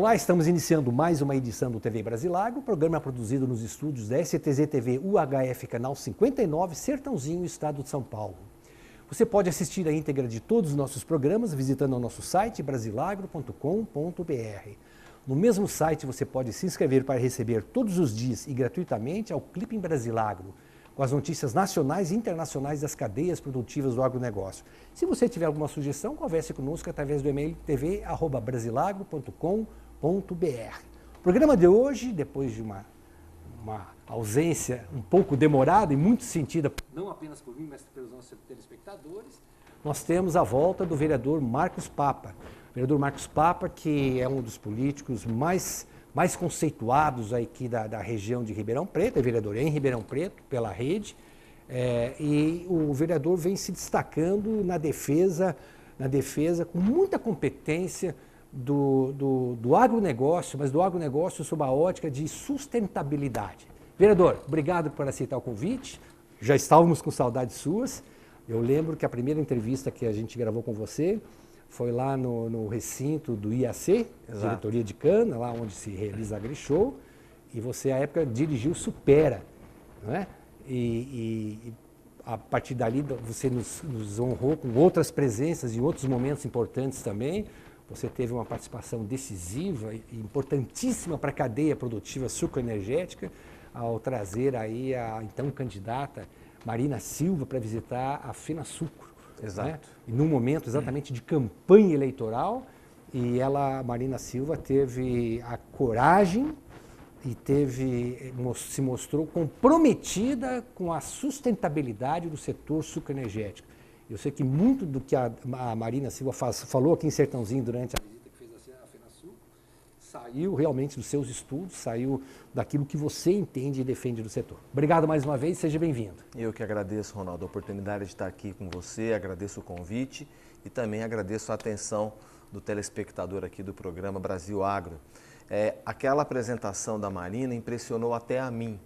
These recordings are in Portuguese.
Olá, estamos iniciando mais uma edição do TV Brasilagro, programa produzido nos estúdios da STZ TV UHF, canal 59, Sertãozinho, estado de São Paulo. Você pode assistir a íntegra de todos os nossos programas visitando o nosso site brasilagro.com.br. No mesmo site você pode se inscrever para receber todos os dias e gratuitamente ao Clipe em Brasilagro, com as notícias nacionais e internacionais das cadeias produtivas do agronegócio. Se você tiver alguma sugestão, converse conosco através do e-mail tv@brasilagro.com.br. O programa de hoje, depois de uma ausência um pouco demorada e muito sentida, não apenas por mim, mas pelos nossos telespectadores, nós temos a volta do vereador Marcos Papa. O vereador Marcos Papa, que é um dos políticos mais conceituados aqui da região de Ribeirão Preto, é vereador em Ribeirão Preto, pela rede, e o vereador vem se destacando na defesa com muita competência do agronegócio, mas do agronegócio sob a ótica de sustentabilidade. Vereador, obrigado por aceitar o convite, já estávamos com saudades suas. Eu lembro que a primeira entrevista que a gente gravou com você foi lá no recinto do IAC, Exato. Diretoria de Cana, lá onde se realiza a AgriShow, e você, à época, dirigiu Supera, não é? E a partir dali você nos honrou com outras presenças em outros momentos importantes também. Você teve uma participação decisiva e importantíssima para a cadeia produtiva sucroenergética, ao trazer aí a então candidata Marina Silva para visitar a FenaSucro. Exato. Né? E num momento exatamente de campanha eleitoral, e a Marina Silva teve a coragem e se mostrou comprometida com a sustentabilidade do setor sucroenergético. Eu sei que muito do que a Marina Silva falou aqui em Sertãozinho durante a visita que fez a FenaSucro saiu realmente dos seus estudos, saiu daquilo que você entende e defende do setor. Obrigado mais uma vez, seja bem-vindo. Eu que agradeço, Ronaldo, a oportunidade de estar aqui com você, agradeço o convite e também agradeço a atenção do telespectador aqui do programa Brasil Agro. Aquela apresentação da Marina impressionou até a mim,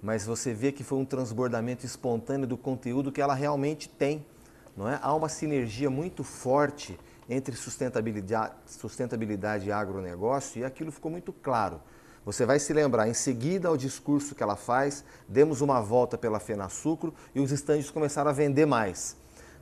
mas você vê que foi um transbordamento espontâneo do conteúdo que ela realmente tem, não é? Há uma sinergia muito forte entre sustentabilidade e agronegócio, e aquilo ficou muito claro. Você vai se lembrar, em seguida ao discurso que ela faz, demos uma volta pela FenaSucro e os estandes começaram a vender mais.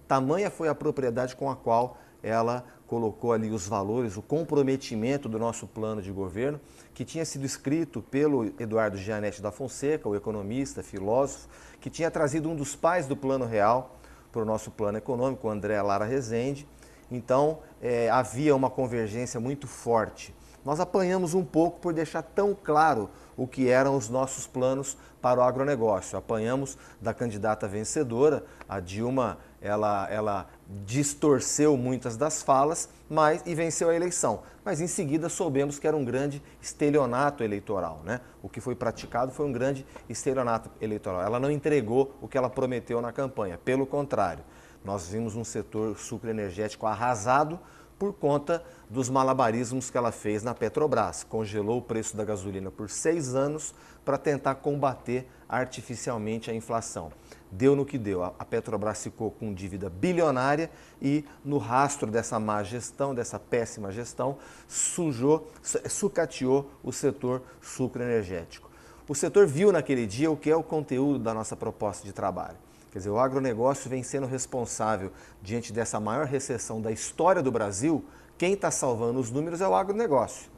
Tamanha foi a propriedade com a qual ela colocou ali os valores, o comprometimento do nosso plano de governo, que tinha sido escrito pelo Eduardo Gianetti da Fonseca, o economista, filósofo, que tinha trazido um dos pais do Plano Real para o nosso plano econômico, o André Lara Rezende. Então, havia uma convergência muito forte. Nós apanhamos um pouco por deixar tão claro o que eram os nossos planos para o agronegócio. Apanhamos da candidata vencedora, a Dilma, ela distorceu muitas das falas, e venceu a eleição. Mas em seguida soubemos que era um grande estelionato eleitoral, né? O que foi praticado foi um grande estelionato eleitoral. Ela não entregou o que ela prometeu na campanha, pelo contrário. Nós vimos um setor sucroenergético arrasado por conta dos malabarismos que ela fez na Petrobras. Congelou o preço da gasolina por 6 anos para tentar combater artificialmente a inflação. Deu no que deu. A Petrobras ficou com dívida bilionária e, no rastro dessa má gestão, dessa péssima gestão, sucateou o setor sucroenergético. O setor viu naquele dia o que é o conteúdo da nossa proposta de trabalho. Quer dizer, o agronegócio vem sendo responsável, diante dessa maior recessão da história do Brasil, quem está salvando os números é o agronegócio,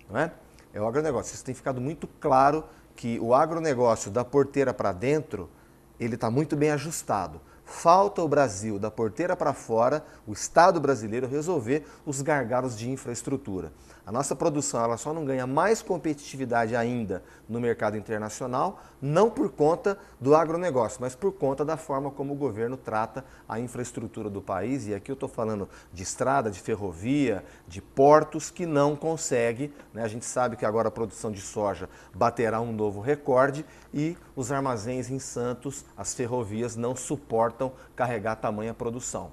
não é? É o agronegócio. Isso tem ficado muito claro que o agronegócio da porteira para dentro, ele está muito bem ajustado. Falta o Brasil, da porteira para fora, o Estado brasileiro, resolver os gargalos de infraestrutura. A nossa produção ela só não ganha mais competitividade ainda no mercado internacional, não por conta do agronegócio, mas por conta da forma como o governo trata a infraestrutura do país. E aqui eu estou falando de estrada, de ferrovia, de portos que não consegue, né? A gente sabe que agora a produção de soja baterá um novo recorde e os armazéns em Santos, as ferrovias não suportam carregar tamanha produção.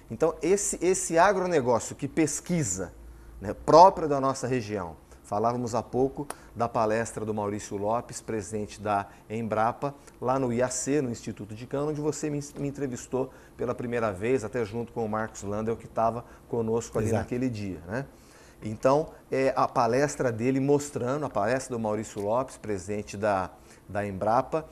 Então esse agronegócio que pesquisa, né, próprio da nossa região. Falávamos há pouco da palestra do Maurício Lopes, presidente da Embrapa, lá no IAC, no Instituto de Cana, onde você me entrevistou pela primeira vez, até junto com o Marcos Landel, que estava conosco ali Exato. Naquele dia, né? Então, a palestra dele mostrando, a palestra do Maurício Lopes, presidente da Embrapa,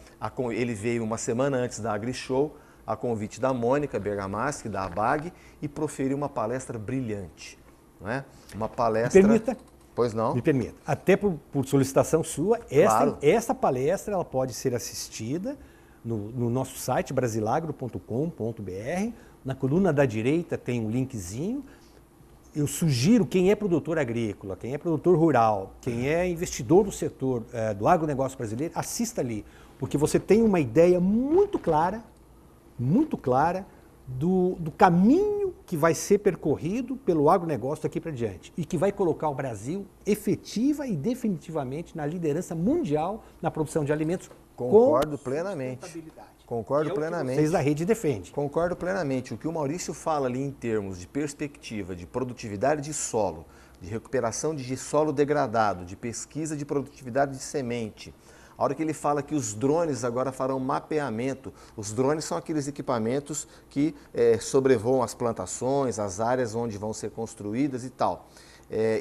ele veio uma semana antes da AgriShow, a convite da Mônica Bergamaschi, da ABAG, e proferiu uma palestra brilhante. Não é? Uma palestra... Me permita. Pois não? Me permita. Até por solicitação sua, Claro. essa palestra ela pode ser assistida no nosso site, brasilagro.com.br. Na coluna da direita tem um linkzinho. Eu sugiro quem é produtor agrícola, quem é produtor rural, quem é investidor do setor do agronegócio brasileiro, assista ali, porque você tem uma ideia muito clara do caminho que vai ser percorrido pelo agronegócio daqui para diante e que vai colocar o Brasil efetiva e definitivamente na liderança mundial na produção de alimentos. Concordo plenamente. Concordo plenamente. Vocês da rede defendem. Concordo plenamente. O que o Maurício fala ali em termos de perspectiva, de produtividade de solo, de recuperação de solo degradado, de pesquisa de produtividade de semente. A hora que ele fala que os drones agora farão mapeamento, os drones são aqueles equipamentos que sobrevoam as plantações, as áreas onde vão ser construídas e tal,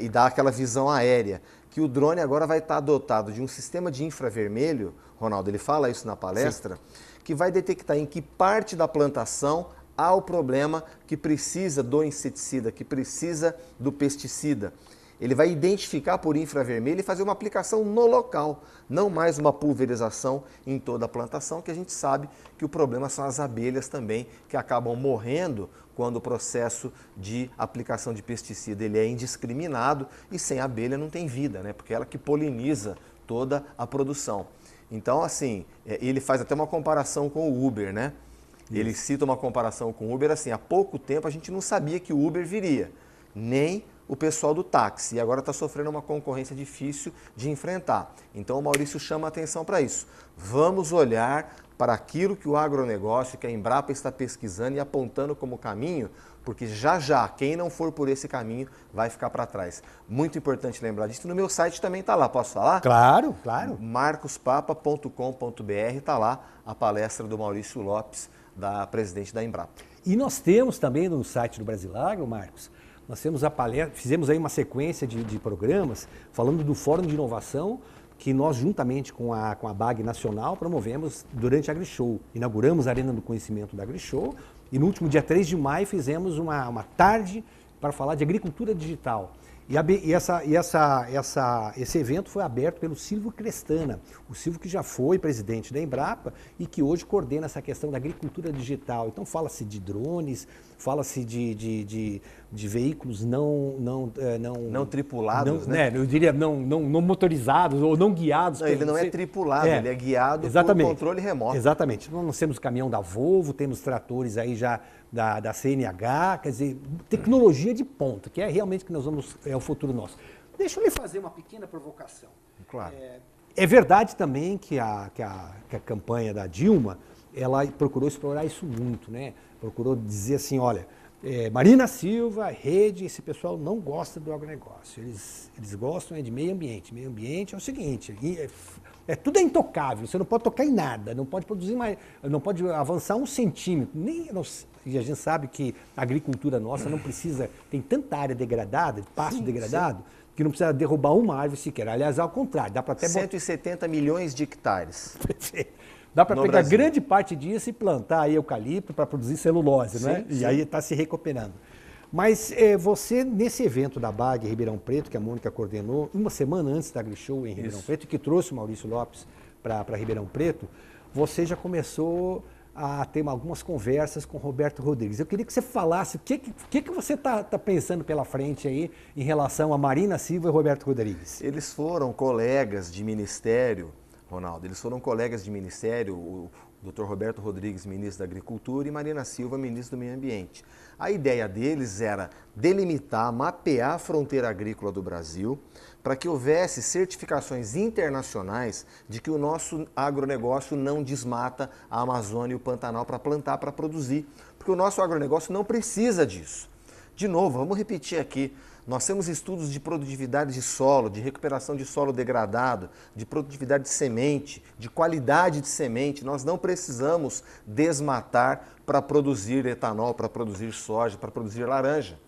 e dá aquela visão aérea, que o drone agora vai estar dotado de um sistema de infravermelho, Ronaldo, ele fala isso na palestra, sim, que vai detectar em que parte da plantação há o problema que precisa do inseticida, que precisa do pesticida. Ele vai identificar por infravermelho e fazer uma aplicação no local, não mais uma pulverização em toda a plantação, que a gente sabe que o problema são as abelhas também, que acabam morrendo quando o processo de aplicação de pesticida ele é indiscriminado e sem abelha não tem vida, né? Porque é ela que poliniza toda a produção. Então, assim, ele faz até uma comparação com o Uber, né? Isso. Ele cita uma comparação com o Uber, assim, há pouco tempo a gente não sabia que o Uber viria, nem o pessoal do táxi, e agora está sofrendo uma concorrência difícil de enfrentar. Então o Maurício chama a atenção para isso. Vamos olhar para aquilo que o agronegócio, que a Embrapa está pesquisando e apontando como caminho, porque já, quem não for por esse caminho vai ficar para trás. Muito importante lembrar disso. No meu site também está lá, posso falar? Claro, claro. marcospapa.com.br, está lá a palestra do Maurício Lopes, da presidente da Embrapa. E nós temos também no site do Brasilagro, Marcos, nós temos a palestra, fizemos aí uma sequência de programas falando do Fórum de Inovação que nós, juntamente com a BAG Nacional, promovemos durante a AgriShow. Inauguramos a Arena do Conhecimento da AgriShow e no último dia 3 de maio fizemos uma tarde para falar de agricultura digital. Esse evento foi aberto pelo Silvio Crestana, o Silvio que já foi presidente da Embrapa e que hoje coordena essa questão da agricultura digital. Então fala-se de drones, fala-se de veículos não tripulados, né? Eu diria não motorizados ou não guiados. Não, ele não é tripulado, ele é guiado por controle remoto. Exatamente. Nós temos caminhão da Volvo, temos tratores aí já da CNH, quer dizer, tecnologia de ponta, que é realmente que nós vamos, é o futuro nosso. Deixa eu lhe fazer uma pequena provocação. Claro. É verdade também que a campanha da Dilma, ela procurou explorar isso muito, né? Procurou dizer assim, olha, Marina Silva, Rede, esse pessoal não gosta do agronegócio, eles gostam de meio ambiente. Meio ambiente é o seguinte, tudo é intocável, você não pode tocar em nada, não pode produzir mais, não pode avançar 1 centímetro, e a gente sabe que a agricultura nossa não precisa, tem tanta área degradada, pasto degradado, que não precisa derrubar uma árvore sequer. Aliás, ao contrário, dá para até 170 milhões de hectares. Dá para pegar grande parte disso e plantar aí eucalipto para produzir celulose, né? E aí está se recuperando. Mas você, nesse evento da BAG Ribeirão Preto, que a Mônica coordenou, uma semana antes da AgriShow em Ribeirão Preto, que trouxe o Maurício Lopes para Ribeirão Preto, você já começou a ter algumas conversas com o Roberto Rodrigues. Eu queria que você falasse o que você está pensando pela frente aí em relação a Marina Silva e Roberto Rodrigues. Eles foram colegas de ministério, Ronaldo, eles foram colegas de ministério, o Dr. Roberto Rodrigues, ministro da Agricultura, e Marina Silva, ministro do Meio Ambiente. A ideia deles era delimitar, mapear a fronteira agrícola do Brasil para que houvesse certificações internacionais de que o nosso agronegócio não desmata a Amazônia e o Pantanal para plantar, para produzir, porque o nosso agronegócio não precisa disso. De novo, vamos repetir aqui, nós temos estudos de produtividade de solo, de recuperação de solo degradado, de produtividade de semente, de qualidade de semente. Nós não precisamos desmatar para produzir etanol, para produzir soja, para produzir laranja.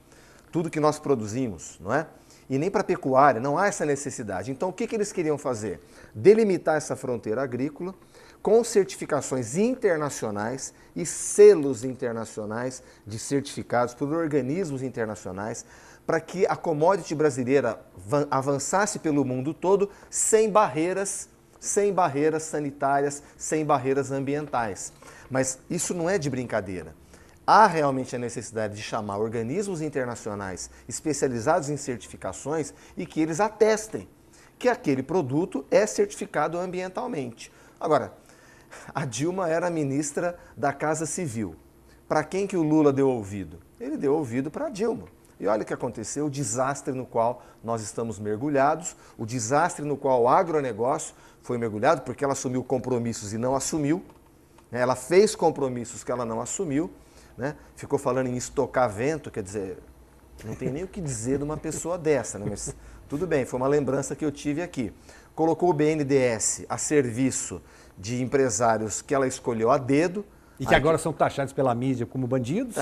Tudo que nós produzimos, não é? e nem para a pecuária, não há essa necessidade. Então, o que eles queriam fazer? Delimitar essa fronteira agrícola com certificações internacionais e selos internacionais de certificados por organismos internacionais para que a commodity brasileira avançasse pelo mundo todo sem barreiras sanitárias, sem barreiras ambientais. Mas isso não é de brincadeira. Há realmente a necessidade de chamar organismos internacionais especializados em certificações e que eles atestem que aquele produto é certificado ambientalmente. Agora, a Dilma era ministra da Casa Civil. Para quem que o Lula deu ouvido? Ele deu ouvido para a Dilma. E olha o que aconteceu, o desastre no qual nós estamos mergulhados, o desastre no qual o agronegócio foi mergulhado, porque ela assumiu compromissos e não assumiu, né? Ela fez compromissos que ela não assumiu, né? Ficou falando em estocar vento, quer dizer, não tem nem o que dizer de uma pessoa dessa, né? Mas tudo bem, foi uma lembrança que eu tive aqui. Colocou o BNDES a serviço de empresários que ela escolheu a dedo. E que agora são taxados pela mídia como bandidos,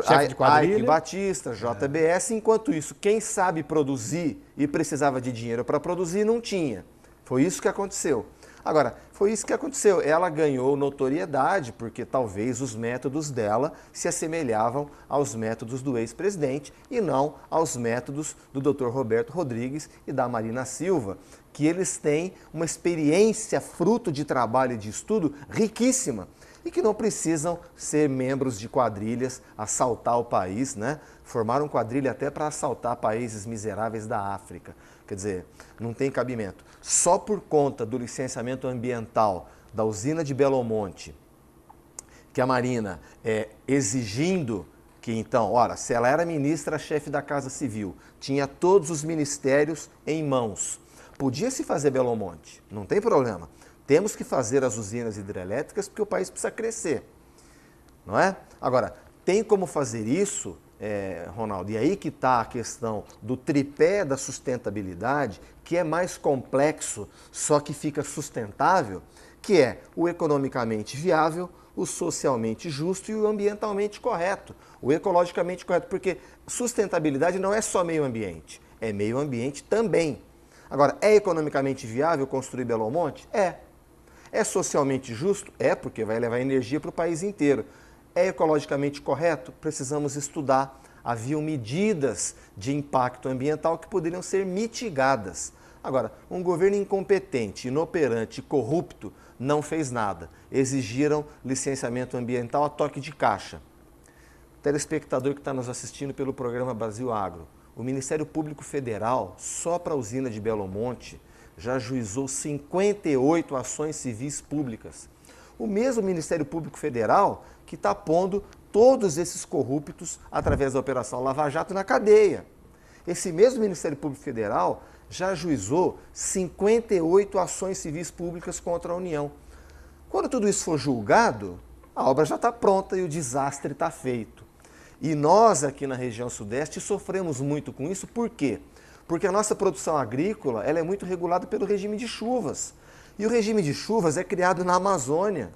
chefe de quadrilha. Ike Batista, JBS, enquanto isso, quem sabe produzir e precisava de dinheiro para produzir, não tinha. Foi isso que aconteceu. Agora, foi isso que aconteceu. Ela ganhou notoriedade porque talvez os métodos dela se assemelhavam aos métodos do ex-presidente e não aos métodos do Dr. Roberto Rodrigues e da Marina Silva, que eles têm uma experiência fruto de trabalho e de estudo riquíssima e que não precisam ser membros de quadrilhas, assaltar o país, né? Formaram quadrilha até para assaltar países miseráveis da África. Quer dizer, não tem cabimento. Só por conta do licenciamento ambiental da usina de Belo Monte, que a Marina exigindo que então, ora, se ela era ministra-chefe da Casa Civil, tinha todos os ministérios em mãos, podia se fazer Belo Monte, não tem problema. Temos que fazer as usinas hidrelétricas porque o país precisa crescer, não é? Agora, tem como fazer isso, Ronaldo, e aí que está a questão do tripé da sustentabilidade, que é mais complexo, só que fica sustentável, que é o economicamente viável, o socialmente justo e o ambientalmente correto, o ecologicamente correto, porque sustentabilidade não é só meio ambiente, é meio ambiente também. Agora, é economicamente viável construir Belo Monte? É. É socialmente justo? É, porque vai levar energia para o país inteiro. É ecologicamente correto? Precisamos estudar. Haviam medidas de impacto ambiental que poderiam ser mitigadas. Agora, um governo incompetente, inoperante e corrupto não fez nada. Exigiram licenciamento ambiental a toque de caixa. Telespectador que está nos assistindo pelo programa Brasil Agro, o Ministério Público Federal, só para a usina de Belo Monte, já ajuizou 58 ações civis públicas. O mesmo Ministério Público Federal que está pondo todos esses corruptos, através da Operação Lava Jato, na cadeia. Esse mesmo Ministério Público Federal já ajuizou 58 ações civis públicas contra a União. Quando tudo isso for julgado, a obra já está pronta e o desastre está feito. E nós aqui na região sudeste sofremos muito com isso, por quê? Porque a nossa produção agrícola ela é muito regulada pelo regime de chuvas. E o regime de chuvas é criado na Amazônia,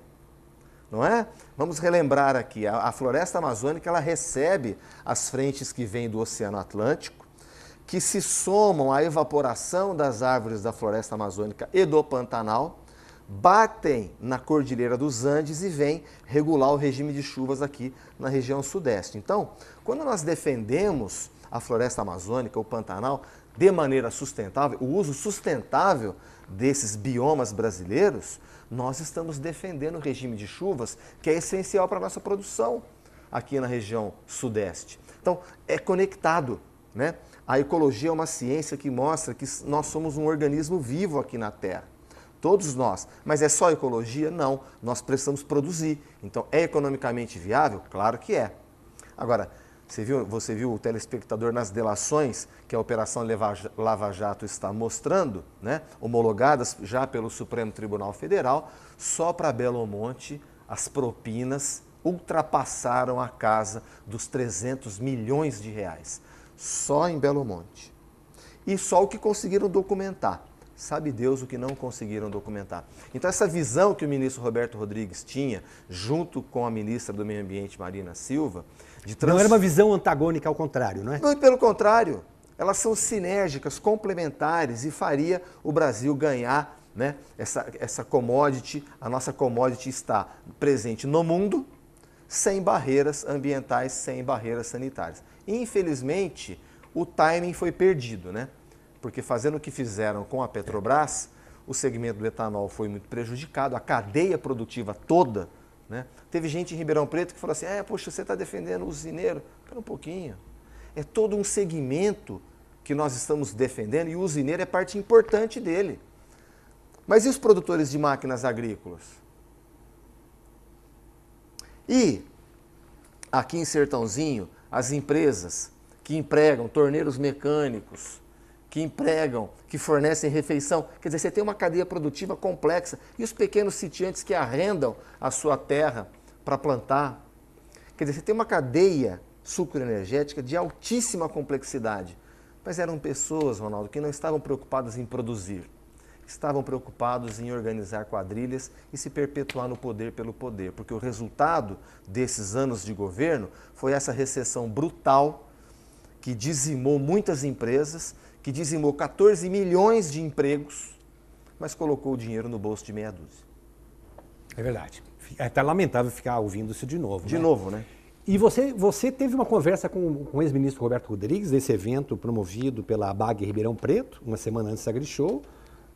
não é? Vamos relembrar aqui, a floresta amazônica ela recebe as frentes que vêm do Oceano Atlântico, que se somam à evaporação das árvores da floresta amazônica e do Pantanal, batem na Cordilheira dos Andes e vêm regular o regime de chuvas aqui na região sudeste. Então, quando nós defendemos a floresta amazônica, o Pantanal, de maneira sustentável, o uso sustentável desses biomas brasileiros, nós estamos defendendo o regime de chuvas, que é essencial para a nossa produção aqui na região sudeste. Então, é conectado, né? A ecologia é uma ciência que mostra que nós somos um organismo vivo aqui na Terra. Todos nós. Mas é só ecologia? Não. Nós precisamos produzir. Então, é economicamente viável? Claro que é. Agora, você viu o telespectador nas delações que a Operação Lava Jato está mostrando, né, homologadas já pelo Supremo Tribunal Federal, só para Belo Monte as propinas ultrapassaram a casa dos 300 milhões de reais. Só em Belo Monte. E só o que conseguiram documentar. Sabe Deus o que não conseguiram documentar. Então essa visão que o ministro Roberto Rodrigues tinha, junto com a ministra do Meio Ambiente, Marina Silva, não era uma visão antagônica, ao contrário, não é? Não, pelo contrário. elas são sinérgicas, complementares e faria o Brasil ganhar, né, essa commodity. A nossa commodity está presente no mundo, sem barreiras ambientais, sem barreiras sanitárias. Infelizmente, o timing foi perdido, né? Porque fazendo o que fizeram com a Petrobras, o segmento do etanol foi muito prejudicado, a cadeia produtiva toda, né? Teve gente em Ribeirão Preto que falou assim, poxa, você está defendendo o usineiro. Espera um pouquinho. É todo um segmento que nós estamos defendendo e o usineiro é parte importante dele. Mas e os produtores de máquinas agrícolas? E aqui em Sertãozinho, as empresas que empregam torneiros mecânicos, que fornecem refeição, quer dizer, você tem uma cadeia produtiva complexa. E os pequenos sitiantes que arrendam a sua terra para plantar? Quer dizer, você tem uma cadeia sucroenergética de altíssima complexidade. Mas eram pessoas, Ronaldo, que não estavam preocupadas em produzir. Estavam preocupados em organizar quadrilhas e se perpetuar no poder pelo poder, porque o resultado desses anos de governo foi essa recessão brutal que dizimou muitas empresas, que dizimou 14 milhões de empregos, mas colocou o dinheiro no bolso de meia dúzia. É verdade. É até lamentável ficar ouvindo isso de novo. De novo, né? E você teve uma conversa com o ex-ministro Roberto Rodrigues, nesse evento promovido pela ABAG Ribeirão Preto, uma semana antes da AgriShow,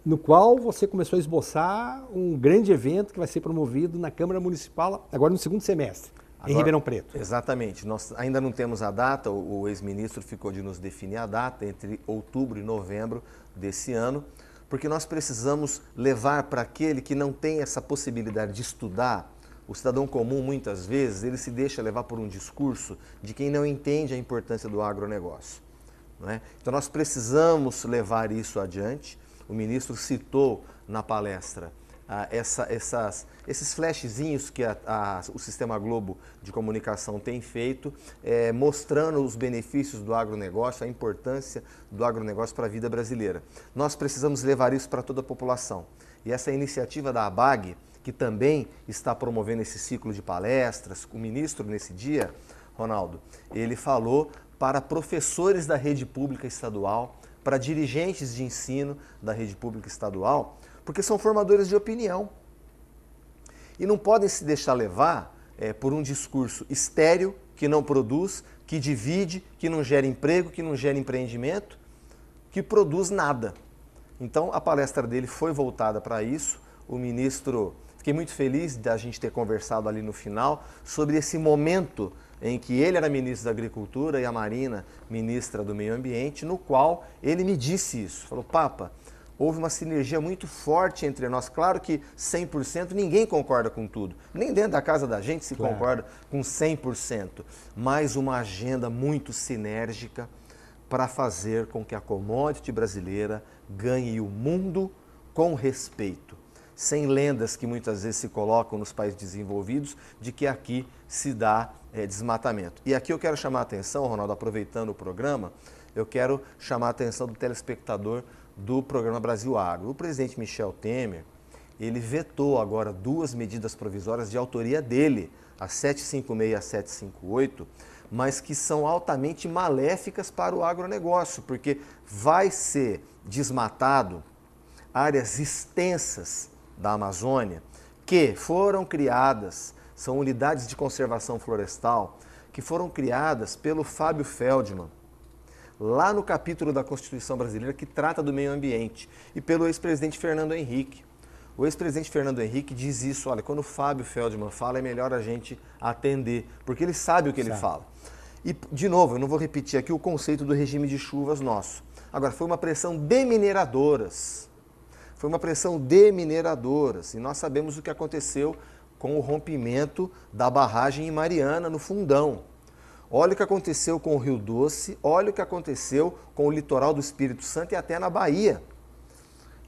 no qual você começou a esboçar um grande evento que vai ser promovido na Câmara Municipal, agora no segundo semestre, em Ribeirão Preto. Exatamente. Nós ainda não temos a data, o ex-ministro ficou de nos definir a data entre outubro e novembro desse ano, porque nós precisamos levar para aquele que não tem essa possibilidade de estudar. O cidadão comum, muitas vezes, ele se deixa levar por um discurso de quem não entende a importância do agronegócio, não é? Então nós precisamos levar isso adiante. O ministro citou na palestra esses flashzinhos que o Sistema Globo de Comunicação tem feito, mostrando os benefícios do agronegócio, a importância do agronegócio para a vida brasileira. Nós precisamos levar isso para toda a população. E essa iniciativa da ABAG, que também está promovendo esse ciclo de palestras, o ministro nesse dia, Ronaldo, ele falou para professores da rede pública estadual, para dirigentes de ensino da rede pública estadual, porque são formadores de opinião. E não podem se deixar levar por um discurso estéril, que não produz, que divide, que não gera emprego, que não gera empreendimento, que produz nada. Então a palestra dele foi voltada para isso. O ministro, fiquei muito feliz da gente ter conversado ali no final sobre esse momento em que ele era ministro da Agricultura e a Marina, ministra do Meio Ambiente, no qual ele me disse isso. Falou, Papa, houve uma sinergia muito forte entre nós. Claro que 100% ninguém concorda com tudo. Nem dentro da casa da gente se concorda com 100%. Mas uma agenda muito sinérgica para fazer com que a commodity brasileira ganhe o mundo com respeito. Sem lendas que muitas vezes se colocam nos países desenvolvidos de que aqui se dá desmatamento. E aqui eu quero chamar a atenção, Ronaldo, aproveitando o programa, eu quero chamar a atenção do telespectador do programa Brasil Agro. O presidente Michel Temer, ele vetou agora 2 medidas provisórias de autoria dele, a 756 e a 758, mas que são altamente maléficas para o agronegócio, porque vai ser desmatado áreas extensas da Amazônia que foram criadas, são unidades de conservação florestal, que foram criadas pelo Fábio Feldman, lá no capítulo da Constituição Brasileira que trata do meio ambiente, e pelo ex-presidente Fernando Henrique. O ex-presidente Fernando Henrique diz isso, olha, quando o Fábio Feldman fala, é melhor a gente atender, porque ele sabe o que ele fala. E, de novo, eu não vou repetir aqui o conceito do regime de chuvas nosso. Agora, foi uma pressão de mineradoras. Foi uma pressão de mineradoras. E nós sabemos o que aconteceu com o rompimento da barragem em Mariana, no Fundão. Olha o que aconteceu com o Rio Doce, olha o que aconteceu com o litoral do Espírito Santo e até na Bahia.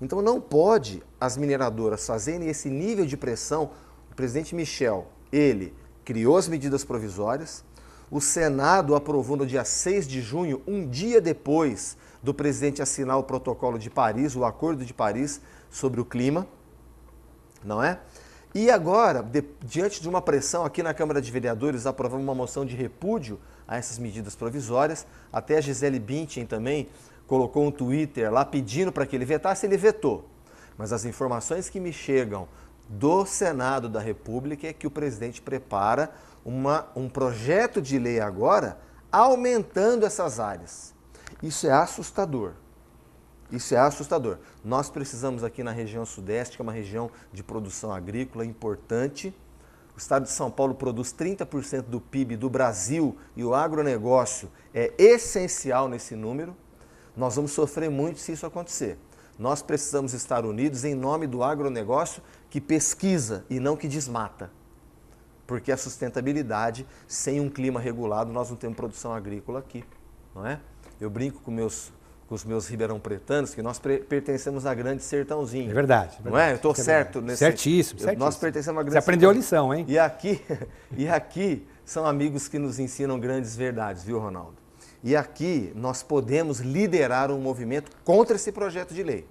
Então não pode as mineradoras fazerem esse nível de pressão. O presidente Michel, ele criou as medidas provisórias, o Senado aprovou no dia 6 de junho, um dia depois do presidente assinar o protocolo de Paris, o Acordo de Paris sobre o clima, não é? E agora, diante de uma pressão aqui na Câmara de Vereadores, aprovamos uma moção de repúdio a essas medidas provisórias. Até a Gisele Bündchen também colocou um Twitter lá pedindo para que ele vetasse, ele vetou. Mas as informações que me chegam do Senado da República é que o presidente prepara um projeto de lei agora aumentando essas áreas. Isso é assustador. Isso é assustador. Nós precisamos aqui na região sudeste, que é uma região de produção agrícola importante. O estado de São Paulo produz 30% do PIB do Brasil e o agronegócio é essencial nesse número. Nós vamos sofrer muito se isso acontecer. Nós precisamos estar unidos em nome do agronegócio que pesquisa e não que desmata. Porque a sustentabilidade, sem um clima regulado, nós não temos produção agrícola aqui, não é? Eu brinco com os meus ribeirão-pretanos, que nós pertencemos a Grande Sertãozinho. É verdade. Não é? Eu estou certo nesse... Certíssimo. Nós pertencemos a Grande Você aprendeu a lição, hein? E aqui são amigos que nos ensinam grandes verdades, viu, Ronaldo? E aqui nós podemos liderar um movimento contra esse projeto de lei,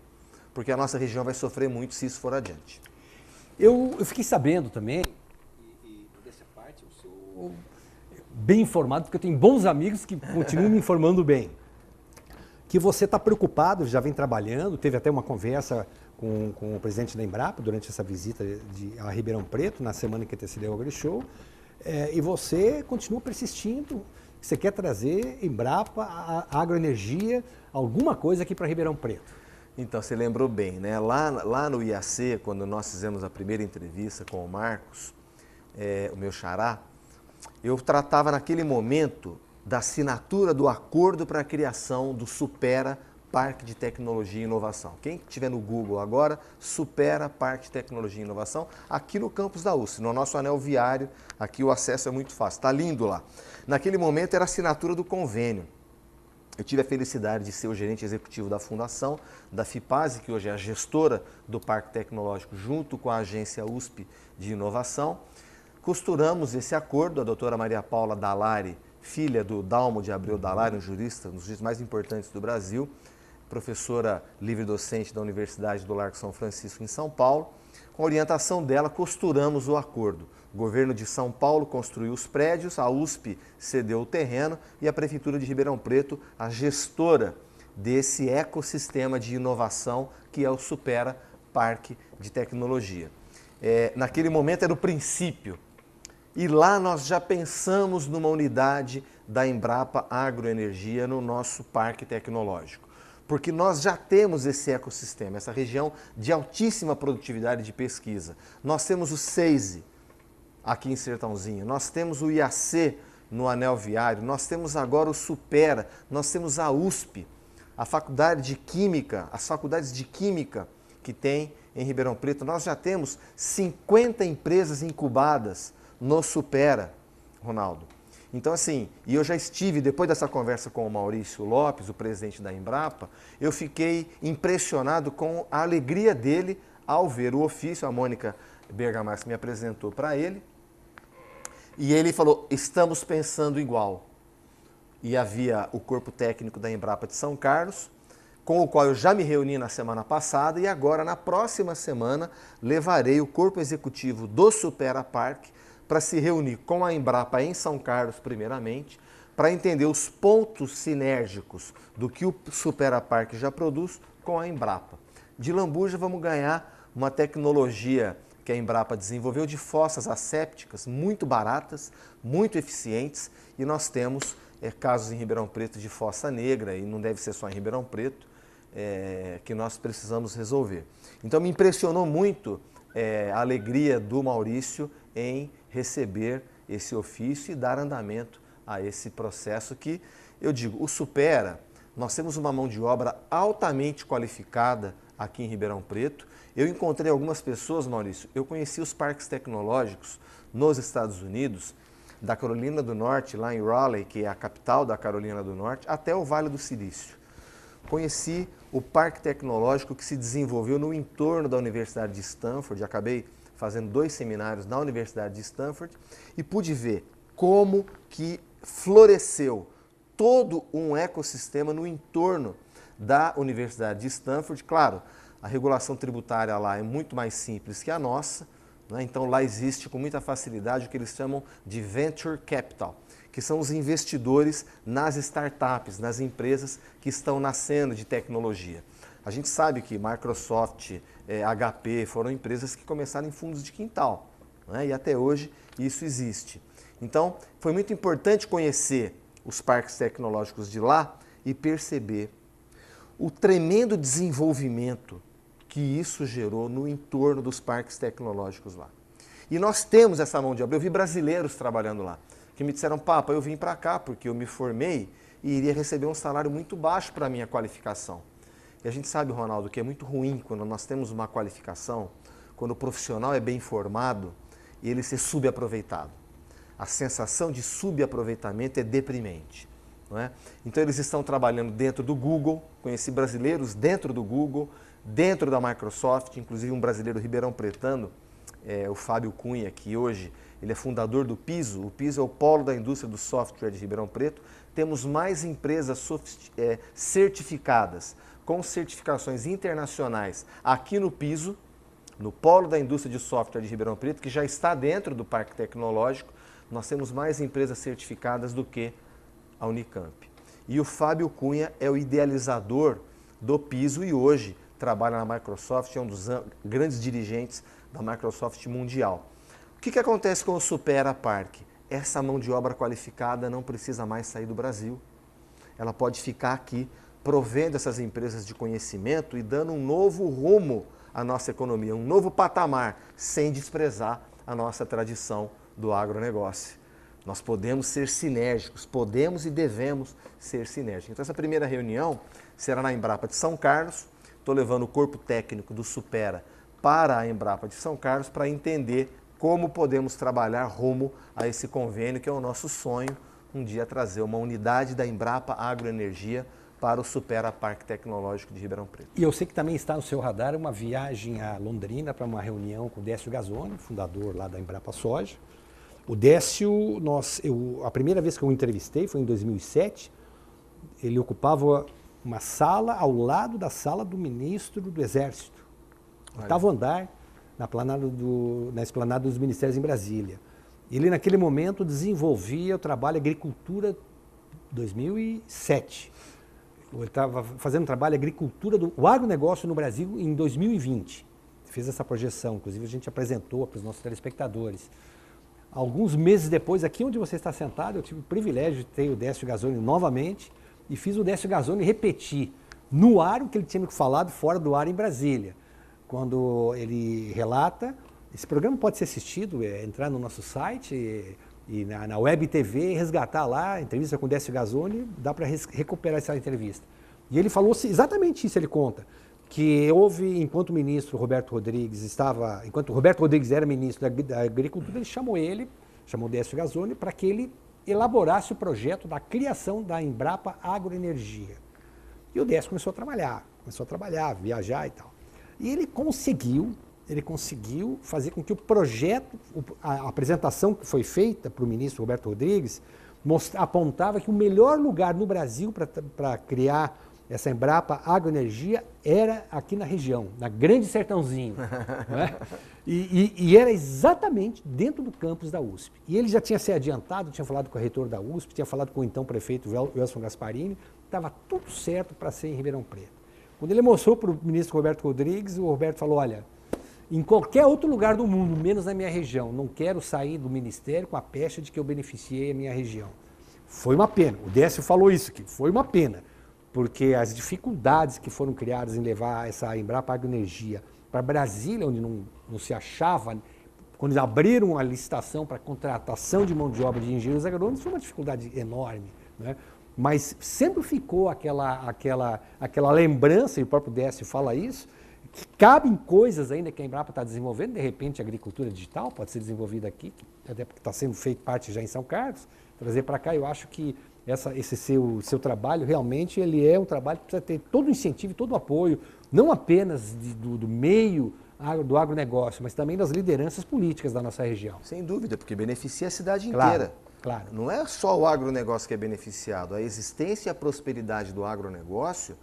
porque a nossa região vai sofrer muito se isso for adiante. Eu fiquei sabendo também, e dessa parte eu sou bem informado, porque eu tenho bons amigos que continuam me informando bem, que você está preocupado, já vem trabalhando, teve até uma conversa com o presidente da Embrapa durante essa visita a Ribeirão Preto, na semana que antecedeu o AgriShow, e você continua persistindo. Você quer trazer Embrapa, a agroenergia, alguma coisa aqui para Ribeirão Preto? Então, você lembrou bem, né? Lá no IAC, quando nós fizemos a primeira entrevista com o Marcos, o meu xará, eu tratava naquele momento da assinatura do acordo para a criação do Supera Parque de Tecnologia e Inovação. Quem estiver no Google agora, Supera Parque de Tecnologia e Inovação, aqui no campus da USP, no nosso anel viário, aqui o acesso é muito fácil, está lindo lá. Naquele momento era a assinatura do convênio. Eu tive a felicidade de ser o gerente executivo da fundação, da FIPASE, que hoje é a gestora do Parque Tecnológico, junto com a agência USP de Inovação. Costuramos esse acordo, a doutora Maria Paula Dallari, filha do Dalmo de Abreu Dallari, um jurista, um dos juristas mais importantes do Brasil, professora livre-docente da Universidade do Largo São Francisco, em São Paulo. Com a orientação dela, costuramos o acordo. O governo de São Paulo construiu os prédios, a USP cedeu o terreno e a Prefeitura de Ribeirão Preto, a gestora desse ecossistema de inovação que é o Supera Parque de Tecnologia. Naquele momento era o princípio. E lá nós já pensamos numa unidade da Embrapa Agroenergia no nosso parque tecnológico. Porque nós já temos esse ecossistema, essa região de altíssima produtividade de pesquisa. Nós temos o SEISE aqui em Sertãozinho, nós temos o IAC no Anel Viário, nós temos agora o Supera, nós temos a USP, a Faculdade de Química, as faculdades de Química que tem em Ribeirão Preto. Nós já temos 50 empresas incubadas no Supera, Ronaldo. Então, assim, e eu já estive, depois dessa conversa com o Maurício Lopes, o presidente da Embrapa, eu fiquei impressionado com a alegria dele ao ver o ofício, a Mônica Bergamasco me apresentou para ele, e ele falou, estamos pensando igual. E havia o corpo técnico da Embrapa de São Carlos, com o qual eu já me reuni na semana passada, e agora, na próxima semana, levarei o corpo executivo do Supera Parque para se reunir com a Embrapa em São Carlos, primeiramente, para entender os pontos sinérgicos do que o Supera Parque já produz com a Embrapa. De lambuja vamos ganhar uma tecnologia que a Embrapa desenvolveu de fossas assépticas muito baratas, muito eficientes, e nós temos casos em Ribeirão Preto de fossa negra, e não deve ser só em Ribeirão Preto, que nós precisamos resolver. Então me impressionou muito a alegria do Maurício em receber esse ofício e dar andamento a esse processo que, eu digo, o Supera, nós temos uma mão de obra altamente qualificada aqui em Ribeirão Preto. Eu encontrei algumas pessoas, Maurício, eu conheci os parques tecnológicos nos Estados Unidos, da Carolina do Norte, lá em Raleigh, que é a capital da Carolina do Norte, até o Vale do Silício. Conheci o parque tecnológico que se desenvolveu no entorno da Universidade de Stanford, acabei fazendo 2 seminários na Universidade de Stanford e pude ver como que floresceu todo um ecossistema no entorno da Universidade de Stanford. Claro, a regulação tributária lá é muito mais simples que a nossa, né? Então lá existe com muita facilidade o que eles chamam de Venture Capital, que são os investidores nas startups, nas empresas que estão nascendo de tecnologia. A gente sabe que Microsoft, HP foram empresas que começaram em fundos de quintal, né? E até hoje isso existe. Então foi muito importante conhecer os parques tecnológicos de lá e perceber o tremendo desenvolvimento que isso gerou no entorno dos parques tecnológicos lá. E nós temos essa mão de obra. Eu vi brasileiros trabalhando lá, que me disseram, Papa, eu vim para cá porque eu me formei e iria receber um salário muito baixo para a minha qualificação. E a gente sabe, Ronaldo, que é muito ruim quando nós temos uma qualificação, quando o profissional é bem formado e ele ser subaproveitado. A sensação de subaproveitamento é deprimente. Não é? Então eles estão trabalhando dentro do Google, conheci brasileiros dentro do Google, dentro da Microsoft, inclusive um brasileiro ribeirão-pretano, o Fábio Cunha, que hoje ele é fundador do Piso. O Piso é o polo da indústria do software de Ribeirão Preto. Temos mais empresas certificadas, com certificações internacionais aqui no Piso, no polo da indústria de software de Ribeirão Preto, que já está dentro do Parque Tecnológico. Nós temos mais empresas certificadas do que a Unicamp. E o Fábio Cunha é o idealizador do Piso e hoje trabalha na Microsoft, é um dos grandes dirigentes da Microsoft mundial. O que acontece com o Supera Parque? Essa mão de obra qualificada não precisa mais sair do Brasil. Ela pode ficar aqui, provendo essas empresas de conhecimento e dando um novo rumo à nossa economia, um novo patamar, sem desprezar a nossa tradição do agronegócio. Nós podemos ser sinérgicos, podemos e devemos ser sinérgicos. Então essa primeira reunião será na Embrapa de São Carlos. Estou levando o corpo técnico do Supera para a Embrapa de São Carlos para entender como podemos trabalhar rumo a esse convênio, que é o nosso sonho, um dia trazer uma unidade da Embrapa Agroenergia para o Supera Parque Tecnológico de Ribeirão Preto. E eu sei que também está no seu radar uma viagem a Londrina para uma reunião com o Décio Gazzoni, fundador lá da Embrapa Soja. O Décio, a primeira vez que eu o entrevistei foi em 2007, ele ocupava uma sala ao lado da sala do ministro do Exército, no 8º andar, na esplanada dos ministérios em Brasília. Ele, naquele momento, desenvolvia o trabalho Agricultura 2007. Ele estava fazendo trabalho Agricultura, o agronegócio no Brasil em 2020. Fez essa projeção, inclusive a gente apresentou para os nossos telespectadores. Alguns meses depois, aqui onde você está sentado, eu tive o privilégio de ter o Décio Gazzoni novamente e fiz o Décio Gazzoni repetir no ar o que ele tinha me falado fora do ar em Brasília. Quando ele relata, esse programa pode ser assistido, entrar no nosso site e na Web TV, resgatar lá a entrevista com o Décio Gazzoni, dá para recuperar essa entrevista. E ele falou exatamente isso, ele conta, que houve, enquanto o ministro Roberto Rodrigues enquanto o Roberto Rodrigues era ministro da Agricultura, ele chamou o Décio Gazzoni para que ele elaborasse o projeto da criação da Embrapa Agroenergia. E o Décio começou a trabalhar, viajar e tal. E ele conseguiu fazer com que o projeto, a apresentação que foi feita para o ministro Roberto Rodrigues, apontava que o melhor lugar no Brasil para criar essa Embrapa Agroenergia era aqui na região, na Grande Sertãozinho. Né? E era exatamente dentro do campus da USP. E ele já tinha se adiantado, tinha falado com o reitor da USP, tinha falado com o então prefeito Welson Gasparini, estava tudo certo para ser em Ribeirão Preto. Quando ele mostrou para o ministro Roberto Rodrigues, o Roberto falou, olha, em qualquer outro lugar do mundo, menos na minha região, não quero sair do ministério com a pecha de que eu beneficiei a minha região. Foi uma pena, o Décio falou isso aqui, foi uma pena, porque as dificuldades que foram criadas em levar essa Embrapa Agroenergia para Brasília, onde não se achava, quando eles abriram a licitação para contratação de mão de obra de engenheiros agrônomos, foi uma dificuldade enorme, né? Mas sempre ficou aquela lembrança, e o próprio Décio fala isso, que cabem coisas ainda que a Embrapa está desenvolvendo, de repente a agricultura digital pode ser desenvolvida aqui, até porque está sendo feito parte já em São Carlos, trazer para cá. Eu acho que esse seu trabalho realmente ele é um trabalho que precisa ter todo o incentivo, todo o apoio, não apenas do meio do agronegócio, mas também das lideranças políticas da nossa região. Sem dúvida, porque beneficia a cidade inteira. Claro. Não é só o agronegócio que é beneficiado, a existência e a prosperidade do agronegócio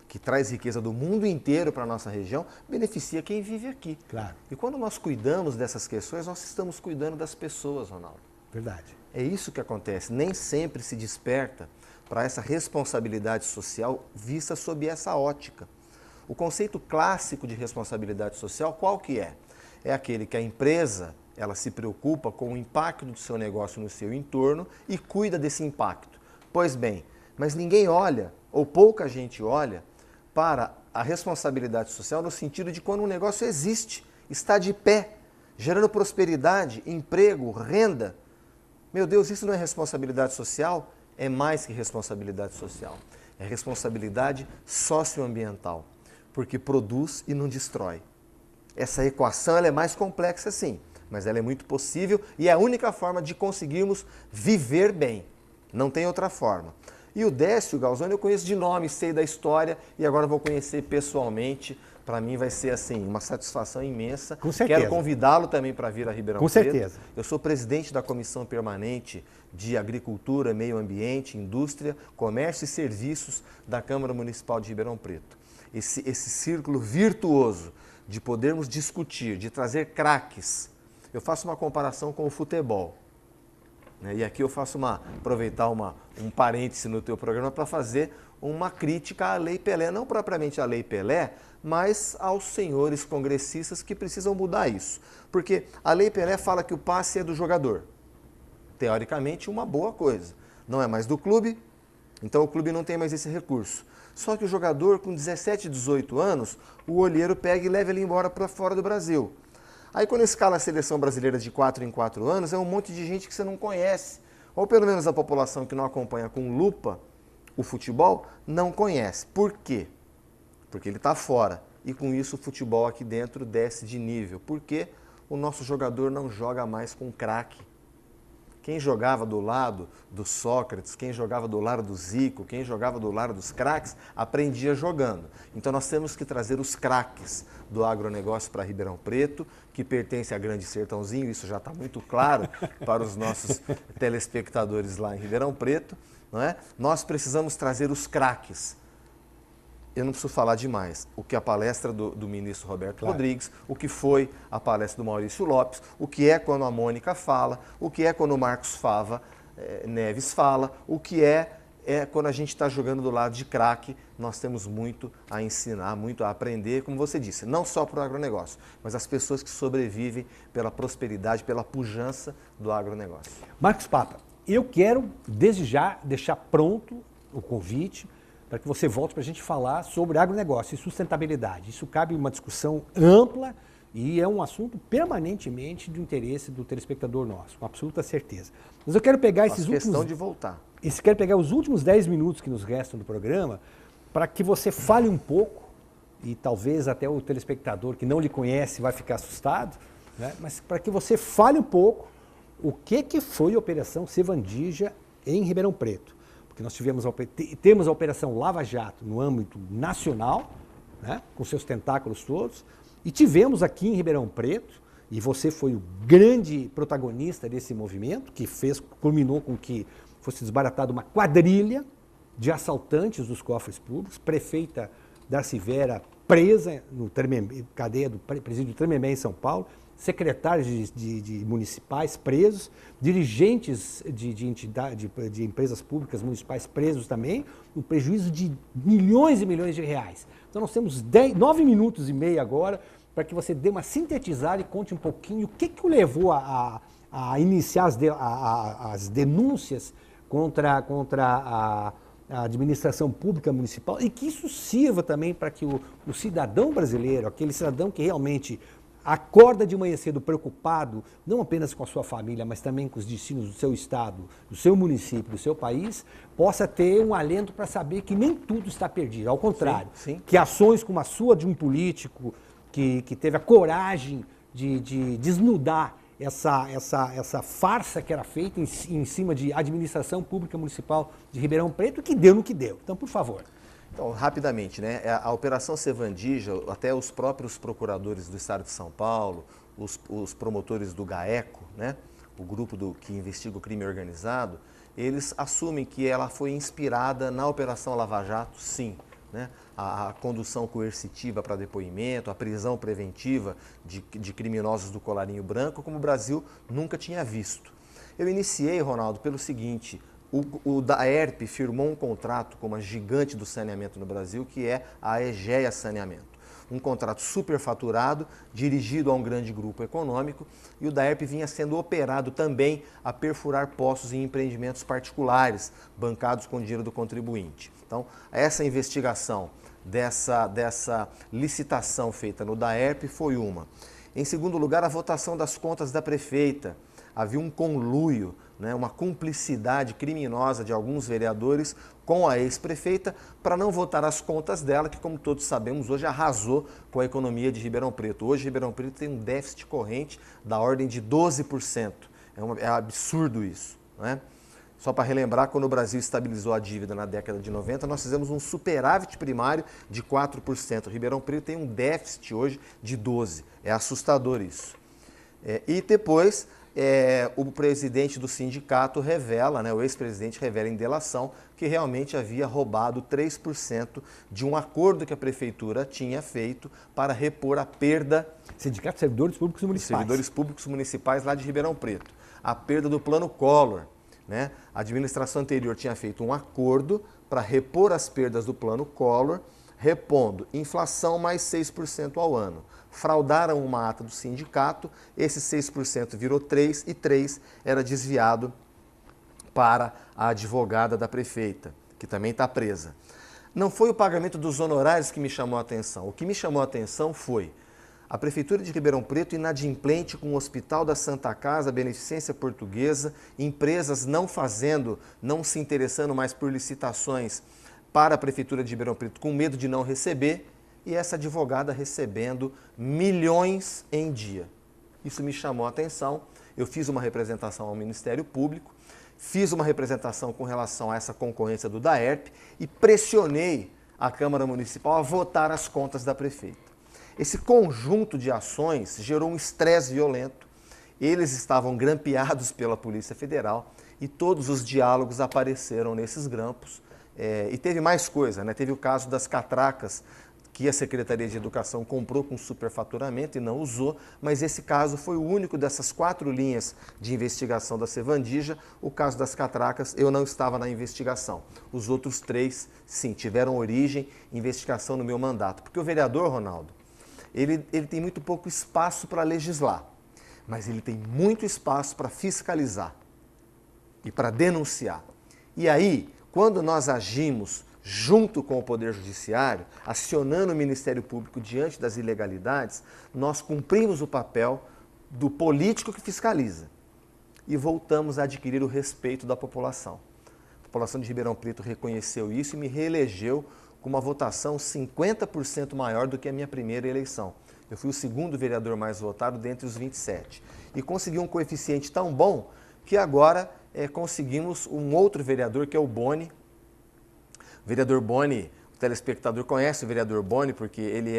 que traz riqueza do mundo inteiro para a nossa região, beneficia quem vive aqui. Claro. E quando nós cuidamos dessas questões, nós estamos cuidando das pessoas, Ronaldo. Verdade. É isso que acontece. Nem sempre se desperta para essa responsabilidade social vista sob essa ótica. O conceito clássico de responsabilidade social, qual que é? É aquele que a empresa, ela se preocupa com o impacto do seu negócio no seu entorno e cuida desse impacto. Pois bem, mas ninguém olha, ou pouca gente olha, para a responsabilidade social no sentido de quando um negócio existe, está de pé, gerando prosperidade, emprego, renda. Meu Deus, isso não é responsabilidade social? É mais que responsabilidade social. É responsabilidade socioambiental, porque produz e não destrói. Essa equação ela é mais complexa sim, mas ela é muito possível e é a única forma de conseguirmos viver bem. Não tem outra forma. E o Décio Galzoni eu conheço de nome, sei da história e agora vou conhecer pessoalmente. Para mim vai ser assim uma satisfação imensa. Com certeza. Quero convidá-lo também para vir a Ribeirão Com Preto. certeza. Eu sou presidente da Comissão Permanente de Agricultura, Meio Ambiente, Indústria, Comércio e Serviços da Câmara Municipal de Ribeirão Preto. Esse círculo virtuoso de podermos discutir, de trazer craques. Eu faço uma comparação com o futebol. E aqui eu faço aproveitar um parêntese no teu programa para fazer uma crítica à Lei Pelé, não propriamente à Lei Pelé, mas aos senhores congressistas que precisam mudar isso. Porque a Lei Pelé fala que o passe é do jogador. Teoricamente, uma boa coisa. Não é mais do clube, então o clube não tem mais esse recurso. Só que o jogador com 17, 18 anos, o olheiro pega e leva ele embora para fora do Brasil. Aí quando escala a seleção brasileira de 4 em 4 anos, é um monte de gente que você não conhece. Ou pelo menos a população que não acompanha com lupa o futebol, não conhece. Por quê? Porque ele está fora. E com isso o futebol aqui dentro desce de nível. Porque o nosso jogador não joga mais com craque. Quem jogava do lado do Sócrates, quem jogava do lado do Zico, quem jogava do lado dos craques, aprendia jogando. Então nós temos que trazer os craques do agronegócio para Ribeirão Preto, que pertence a Grande Sertãozinho, isso já está muito claro para os nossos telespectadores lá em Ribeirão Preto, não é? Nós precisamos trazer os craques. Eu não preciso falar demais. O que a palestra do ministro Roberto Rodrigues, o que foi a palestra do Maurício Lopes, o que é quando a Mônica fala, o que é quando o Marcos Fava Neves fala, o que é quando a gente está jogando do lado de craque. Nós temos muito a ensinar, muito a aprender, como você disse, não só para o agronegócio, mas as pessoas que sobrevivem pela prosperidade, pela pujança do agronegócio. Marcos Papa, eu quero, desde já, deixar pronto o convite para que você volte para a gente falar sobre agronegócio e sustentabilidade. Isso cabe uma discussão ampla e é um assunto permanentemente de interesse do telespectador nosso, com absoluta certeza. Mas eu quero pegar esses últimos... questão de voltar. Quero pegar os últimos 10 minutos que nos restam do programa para que você fale um pouco, e talvez até o telespectador que não lhe conhece vai ficar assustado, né? Mas para que você fale um pouco o que foi a Operação Sevandija em Ribeirão Preto. Porque nós temos a Operação Lava Jato no âmbito nacional, né, com seus tentáculos todos, e tivemos aqui em Ribeirão Preto, e você foi o grande protagonista desse movimento, que culminou com que fosse desbaratada uma quadrilha de assaltantes dos cofres públicos, prefeita Darcy Vera presa no cadeia do presídio do Tremembé em São Paulo, secretários de municipais presos, dirigentes de empresas públicas municipais presos também, um prejuízo de milhões e milhões de reais. Então nós temos 9 minutos e meio agora para que você dê uma sintetizada e conte um pouquinho o que o levou a iniciar as denúncias contra a administração pública municipal e que isso sirva também para que o cidadão brasileiro, aquele cidadão que realmente acorda de manhã cedo preocupado, não apenas com a sua família, mas também com os destinos do seu estado, do seu município, do seu país, possa ter um alento para saber que nem tudo está perdido. Ao contrário, sim. Que ações como a sua de um político que teve a coragem de desnudar essa farsa que era feita em cima de administração pública municipal de Ribeirão Preto, que deu no que deu. Então, por favor. Então, rapidamente, né? A Operação Sevandija, até os próprios procuradores do Estado de São Paulo, os promotores do GAECO, né? O grupo que investiga o crime organizado, eles assumem que ela foi inspirada na Operação Lava Jato, sim, né? A condução coercitiva para depoimento, a prisão preventiva de criminosos do colarinho branco, como o Brasil nunca tinha visto. Eu iniciei, Ronaldo, pelo seguinte: o DAERP firmou um contrato com uma gigante do saneamento no Brasil, que é a Egea Saneamento. Um contrato superfaturado, dirigido a um grande grupo econômico, e o DAERP vinha sendo operado também a perfurar poços em empreendimentos particulares, bancados com dinheiro do contribuinte. Então, essa investigação dessa licitação feita no DAERP foi uma. Em segundo lugar, a votação das contas da prefeita. Havia um conluio, né, uma cumplicidade criminosa de alguns vereadores com a ex-prefeita para não votar as contas dela, que, como todos sabemos, hoje arrasou com a economia de Ribeirão Preto. Hoje, Ribeirão Preto tem um déficit corrente da ordem de 12%. É absurdo isso, né? Só para relembrar, quando o Brasil estabilizou a dívida na década de 90, nós fizemos um superávit primário de 4%. Ribeirão Preto tem um déficit hoje de 12%. É assustador isso. E depois, o presidente do sindicato revela, né, o ex-presidente revela em delação que realmente havia roubado 3% de um acordo que a prefeitura tinha feito para repor a perda... Sindicato de Servidores Públicos Municipais. Servidores Públicos Municipais lá de Ribeirão Preto. A perda do Plano Collor, né? A administração anterior tinha feito um acordo para repor as perdas do Plano Collor, repondo inflação mais 6% ao ano. Fraudaram uma ata do sindicato, esse 6% virou 3% e 3% era desviado para a advogada da prefeita, que também está presa. Não foi o pagamento dos honorários que me chamou a atenção. O que me chamou a atenção foi a Prefeitura de Ribeirão Preto inadimplente com o Hospital da Santa Casa, Beneficência Portuguesa, empresas não se interessando mais por licitações para a Prefeitura de Ribeirão Preto, com medo de não receber, e essa advogada recebendo milhões em dia. Isso me chamou a atenção. Eu fiz uma representação ao Ministério Público, fiz uma representação com relação a essa concorrência do DAERP e pressionei a Câmara Municipal a votar as contas da prefeita. Esse conjunto de ações gerou um estresse violento. Eles estavam grampeados pela Polícia Federal e todos os diálogos apareceram nesses grampos. E teve mais coisa, né? Teve o caso das catracas que a Secretaria de Educação comprou com superfaturamento e não usou, mas esse caso foi o único dessas 4 linhas de investigação da Sevandija. O caso das catracas, eu não estava na investigação. Os outros 3, sim, tiveram origem, investigação no meu mandato. Porque o vereador, Ronaldo, ele tem muito pouco espaço para legislar, mas ele tem muito espaço para fiscalizar e para denunciar. E aí, quando nós agimos junto com o Poder Judiciário, acionando o Ministério Público diante das ilegalidades, nós cumprimos o papel do político que fiscaliza e voltamos a adquirir o respeito da população. A população de Ribeirão Preto reconheceu isso e me reelegeu com uma votação 50% maior do que a minha primeira eleição. Eu fui o segundo vereador mais votado dentre os 27. E consegui um coeficiente tão bom que agora conseguimos um outro vereador, que é o Boni. O vereador Boni, o telespectador conhece o vereador Boni, porque ele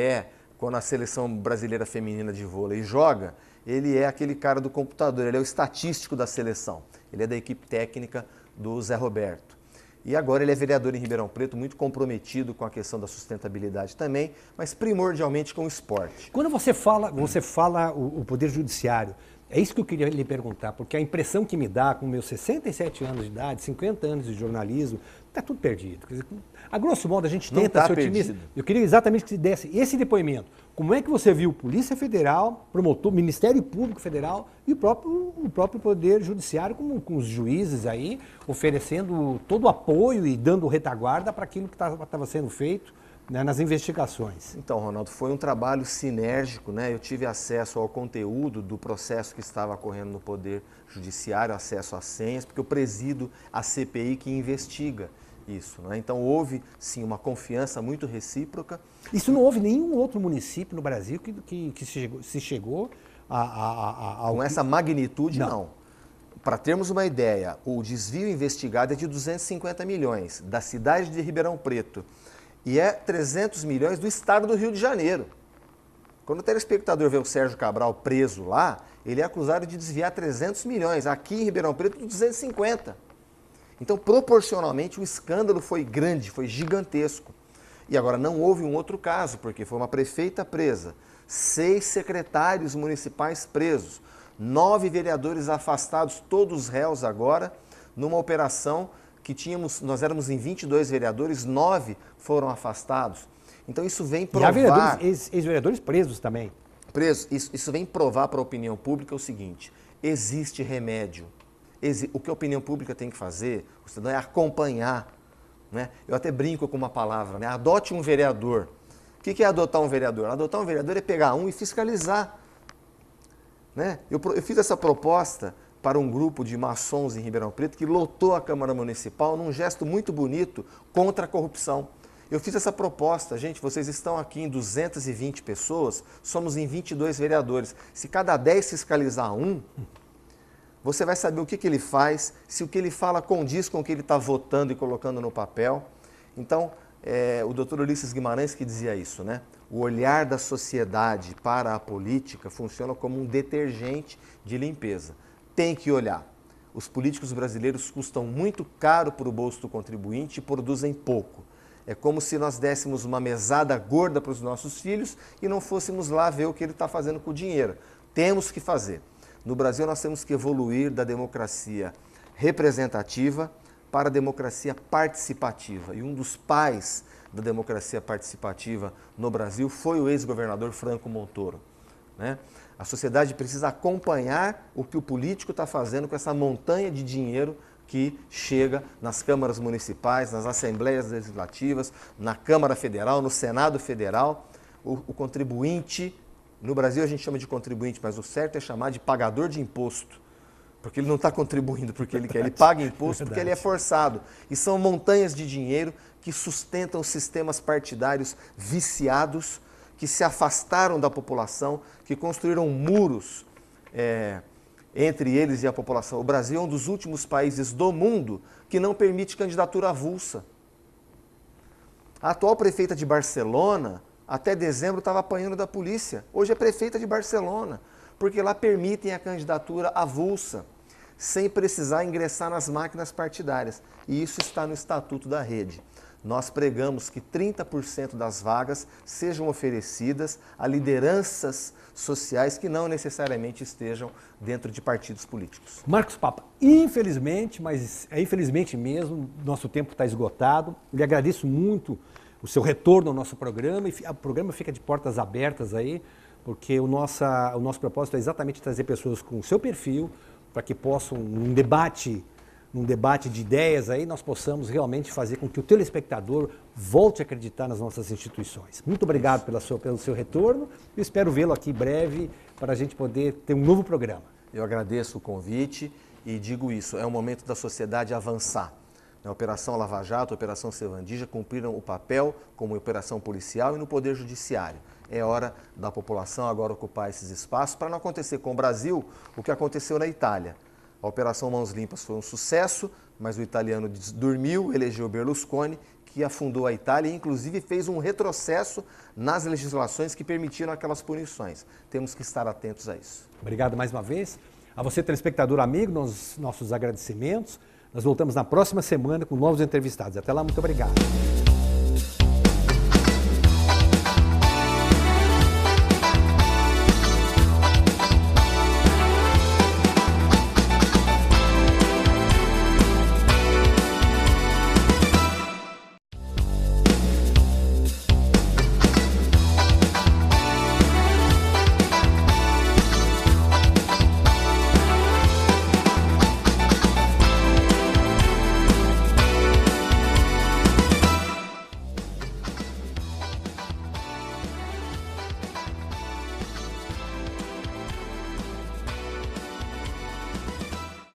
quando a seleção brasileira feminina de vôlei joga, ele é aquele cara do computador, ele é o estatístico da seleção. Ele é da equipe técnica do Zé Roberto. E agora ele é vereador em Ribeirão Preto, muito comprometido com a questão da sustentabilidade também, mas primordialmente com o esporte. Quando você fala o Poder Judiciário, é isso que eu queria lhe perguntar, porque a impressão que me dá, com meus 67 anos de idade, 50 anos de jornalismo, está tudo perdido. Quer dizer, a grosso modo, a gente tenta ser otimista. Eu queria exatamente que você desse esse depoimento. Como é que você viu Polícia Federal, promotor, Ministério Público Federal e o próprio Poder Judiciário, com os juízes aí, oferecendo todo o apoio e dando retaguarda para aquilo que estava sendo feito, né, nas investigações? Então, Ronaldo, foi um trabalho sinérgico, né? Eu tive acesso ao conteúdo do processo que estava ocorrendo no Poder Judiciário, acesso às senhas, porque eu presido a CPI que investiga isso, né? Então houve, sim, uma confiança muito recíproca. Isso não houve nenhum outro município no Brasil que se chegou com essa magnitude, não. Para termos uma ideia, o desvio investigado é de 250 milhões da cidade de Ribeirão Preto e é 300 milhões do estado do Rio de Janeiro. Quando o telespectador vê o Sérgio Cabral preso lá, ele é acusado de desviar 300 milhões. Aqui em Ribeirão Preto, 250. Então, proporcionalmente, o escândalo foi grande, foi gigantesco. E agora não houve um outro caso, porque foi uma prefeita presa, 6 secretários municipais presos, 9 vereadores afastados, todos réus agora, numa operação que nós éramos em 22 vereadores, 9 foram afastados. Então isso vem provar... E há ex-vereadores presos também. Presos. Isso vem provar para a opinião pública o seguinte: existe remédio. O que a opinião pública tem que fazer, o cidadão, é acompanhar. Né? Eu até brinco com uma palavra, né? Adote um vereador. O que é adotar um vereador? Adotar um vereador é pegar um e fiscalizar. Né? Eu fiz essa proposta para um grupo de maçons em Ribeirão Preto que lotou a Câmara Municipal num gesto muito bonito contra a corrupção. Eu fiz essa proposta, gente, vocês estão aqui em 220 pessoas, somos em 22 vereadores. Se cada 10 fiscalizar um, você vai saber o que ele faz, se o que ele fala condiz com o que ele está votando e colocando no papel. Então, o doutor Ulisses Guimarães que dizia isso, né? O olhar da sociedade para a política funciona como um detergente de limpeza. Tem que olhar. Os políticos brasileiros custam muito caro para o bolso do contribuinte e produzem pouco. É como se nós dessemos uma mesada gorda para os nossos filhos e não fôssemos lá ver o que ele está fazendo com o dinheiro. Temos que fazer. No Brasil, nós temos que evoluir da democracia representativa para a democracia participativa. E um dos pais da democracia participativa no Brasil foi o ex-governador Franco Montoro. Né? A sociedade precisa acompanhar o que o político está fazendo com essa montanha de dinheiro que chega nas câmaras municipais, nas assembleias legislativas, na Câmara Federal, no Senado Federal. O contribuinte, no Brasil a gente chama de contribuinte, mas o certo é chamar de pagador de imposto, porque ele não está contribuindo porque ele quer, ele paga imposto porque ele é forçado. E são montanhas de dinheiro que sustentam sistemas partidários viciados, que se afastaram da população, que construíram muros entre eles e a população. O Brasil é um dos últimos países do mundo que não permite candidatura avulsa. A atual prefeita de Barcelona, até dezembro, estava apanhando da polícia. Hoje é prefeita de Barcelona, porque lá permitem a candidatura avulsa, sem precisar ingressar nas máquinas partidárias. E isso está no Estatuto da Rede. Nós pregamos que 30% das vagas sejam oferecidas a lideranças sociais que não necessariamente estejam dentro de partidos políticos. Marcos Papa, infelizmente, mas é infelizmente mesmo, nosso tempo está esgotado. Lhe agradeço muito o seu retorno ao nosso programa, e o programa fica de portas abertas aí, porque o nosso propósito é exatamente trazer pessoas com o seu perfil, para que possam, num debate de ideias aí, nós possamos realmente fazer com que o telespectador volte a acreditar nas nossas instituições. Muito obrigado pelo seu retorno e espero vê-lo aqui breve para a gente poder ter um novo programa. Eu agradeço o convite e digo isso, é o momento da sociedade avançar. A Operação Lava Jato, a Operação Sevandija cumpriram o papel como operação policial e no Poder Judiciário. É hora da população agora ocupar esses espaços para não acontecer com o Brasil o que aconteceu na Itália. A Operação Mãos Limpas foi um sucesso, mas o italiano dormiu, elegeu Berlusconi, que afundou a Itália e inclusive fez um retrocesso nas legislações que permitiram aquelas punições. Temos que estar atentos a isso. Obrigado mais uma vez. A você, telespectador amigo, nossos agradecimentos. Nós voltamos na próxima semana com novos entrevistados. Até lá, muito obrigado.